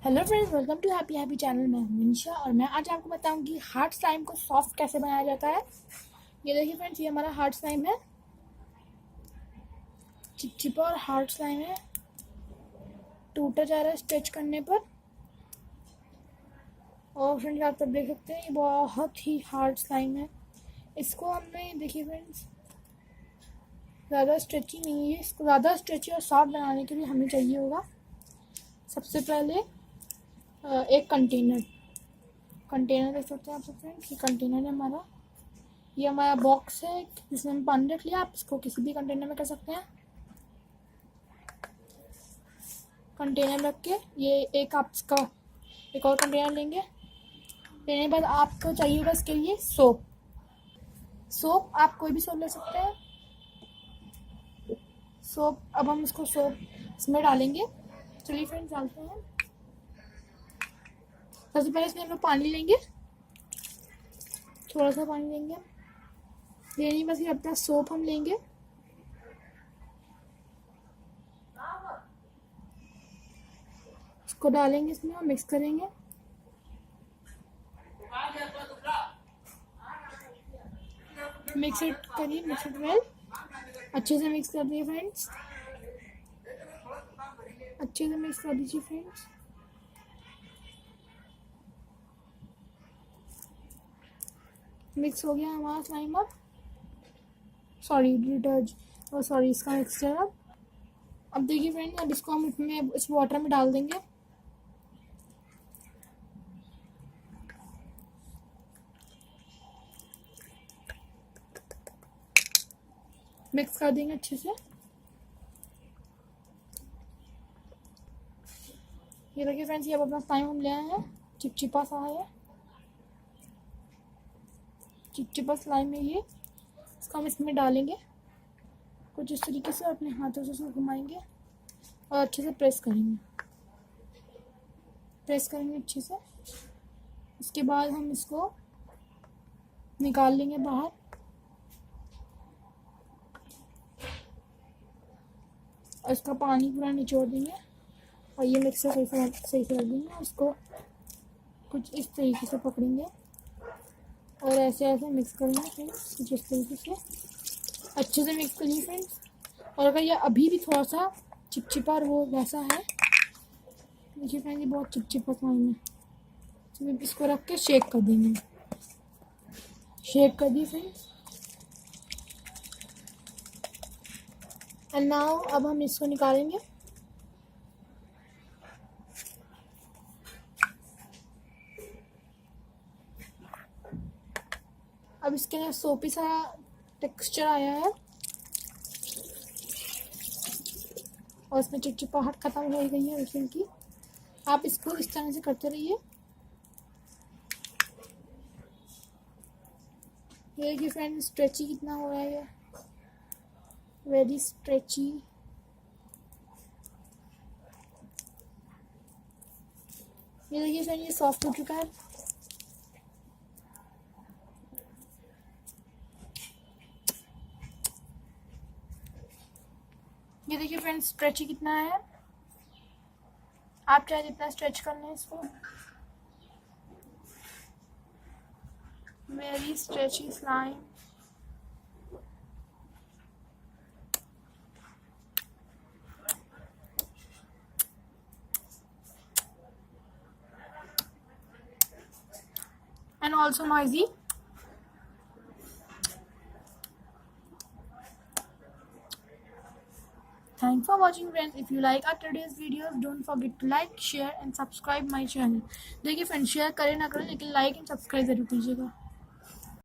Hello friends, welcome to happy happy channel. मैं हूं निशा और मैं आज आपको बताऊंगी हार्ट स्लाइम को सॉफ्ट कैसे बनाया जाता है। ये देखिए फ्रेंड्स, ये हमारा हार्ट स्लाइम है, चिपचिपा और हार्ट स्लाइम है, टूटा जा रहा है स्ट्रेच करने पर। और फ्रेंड्स आप तब देख सकते हैं ये बहुत ही हार्ड स्लाइम है। इसको हमने देखिए फ्रेंड्स ज़्यादा स्ट्रेची नहीं है, इसको ज़्यादा स्ट्रेची और सॉफ्ट बनाने के लिए हमें चाहिए होगा सबसे पहले एक कंटेनर देख सकते हैं आप सब फ्रेंड्स। ये कंटेनर है हमारा, ये हमारा बॉक्स है जिसमें हम पानी रख लिया। आप इसको किसी भी कंटेनर में कर सकते हैं। कंटेनर रख के ये एक आप इसका एक और कंटेनर लेंगे। लेने के बाद आपको चाहिए होगा इसके लिए सोप आप कोई भी सोप ले सकते हैं। अब हम इसको सोप इसमें डालेंगे। चलिए फ्रेंड्स डालते हैं। सबसे पहले इसमें हम लोग पानी लेंगे, थोड़ा सा पानी लेंगे। लेने के बाद फिर अपना सोप हम लेंगे, इसको डालेंगे इसमें और मिक्स करेंगे। Mix it well. अच्छे से मिक्स कर दिए फ्रेंड्स, अच्छे से मिक्स कर दीजिए फ्रेंड्स। मिक्स हो गया हमारा स्लाइम अब, इसका मिक्सचर। अब देखिए फ्रेंड्स, अब इसको हम इसमें इस वाटर में डाल देंगे। मिक्स कर देंगे अच्छे से। ये देखिए फ्रेंड्स, ये अब अपना स्लाइम हम ले आए हैं, चिपचिपा सा है, चिपचिपा स्लाइम है ये। इसको हम इसमें डालेंगे कुछ इस तरीके से, अपने हाथों से इसको घुमाएंगे और अच्छे से प्रेस करेंगे अच्छे से। इसके बाद हम इसको निकाल लेंगे बाहर और इसका पानी पूरा निचोड़ देंगे और ये मिक्सर सही से रख देंगे। उसको कुछ इस तरीके से पकड़ेंगे और ऐसे मिक्स करेंगे फ्रेंड्स, कुछ इस तरीके से अच्छे से मिक्स करिए फ्रेंड्स। और अगर ये अभी भी थोड़ा सा चिपचिपा और वो वैसा है, देखिए फ्रेंड्स ये बहुत चिपचिपा स्लाइम है, तो इसको रख के शेक कर देंगे। शेक कर दी फ्रेंड्स। एंड नाउ अब हम इसको निकालेंगे। अब इसके अंदर सोपी सा टेक्सचर आया है और इसमें चिपचिपाहट खत्म हो गई है रेसिन की। आप इसको इस तरह से करते रहिए। ये देखिए फ्रेंड्स, स्ट्रेची कितना हो रहा है, ये वेरी स्ट्रेची। ये देखिए फ्रेंड्स, ये सॉफ्ट हो चुका है। ये देखिए फ्रेंड्स, स्ट्रेची कितना है। आप चाहे जितना स्ट्रेच कर लें इसको, very stretchy slime. and also noisy. Thanks for watching friends. If you like our today's videos, don't forget to like, share and subscribe my channel. देखिए फ्रेंड्स, शेयर करें ना करें लेकिन लाइक एंड सब्सक्राइब जरूर कीजिएगा।